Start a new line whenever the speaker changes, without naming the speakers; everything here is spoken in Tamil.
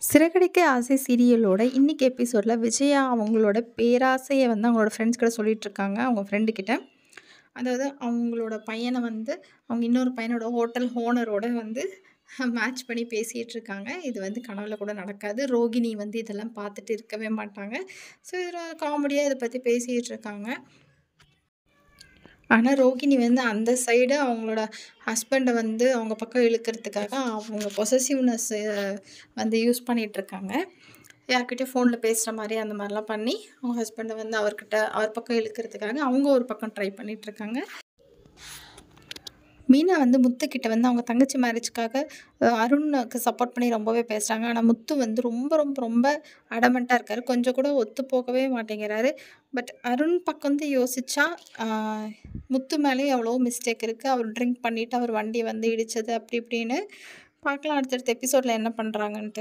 சிறகடிக்க ஆசை சீரியலோட இன்னைக்கு எபிசோடில் விஜயா அவங்களோட பேராசையை வந்து அவங்களோட ஃப்ரெண்ட்ஸ் கிட்ட சொல்லிட்டு இருக்காங்க. அவங்க ஃப்ரெண்டு கிட்ட அதாவது அவங்களோட பையனை வந்து அவங்க இன்னொரு பையனோட ஹோட்டல் ஓனரோட வந்து மேட்ச் பண்ணி பேசிகிட்டு இருக்காங்க. இது வந்து கனவுல கூட நடக்காது. ரோகிணி வந்து இதெல்லாம் பார்த்துட்டு இருக்கவே மாட்டாங்க. ஸோ இதில் காமெடியாக இதை பற்றி பேசிகிட்டு இருக்காங்க. ஆனால் ரோகிணி வந்து அந்த சைடு அவங்களோட ஹஸ்பண்டை வந்து அவங்க பக்கம் இழுக்கிறதுக்காக அவங்க பொசசிவ்னஸ் வந்து யூஸ் பண்ணிகிட்ருக்காங்க. யார்கிட்டயும் ஃபோனில் பேசுகிற மாதிரி அந்த மாதிரிலாம் பண்ணி அவங்க ஹஸ்பண்டை வந்து அவர் பக்கம் இழுக்கிறதுக்காக அவங்க ஒரு பக்கம் ட்ரை பண்ணிகிட்ருக்காங்க. மீனா வந்து முத்துக்கிட்ட வந்து அவங்க தங்கச்சி மேரேஜ்க்காக அருணுக்கு சப்போர்ட் பண்ணி ரொம்பவே பேசுகிறாங்க. ஆனால் முத்து வந்து ரொம்ப ரொம்ப ரொம்ப அடமெண்ட்டாக இருக்கார். கொஞ்சம் கூட ஒத்து போகவே மாட்டேங்கிறாரு. பட் அருண் பக்கம் வந்து யோசித்தா முத்து மேலேயும் எவ்வளோ மிஸ்டேக் இருக்குது. அவர் ட்ரிங்க் பண்ணிவிட்டு அவர் வண்டி வந்து இடித்தது அப்படி இப்படின்னு பார்க்கலாம் அடுத்தடுத்த எபிசோடில் என்ன பண்ணுறாங்கன்ட்டு.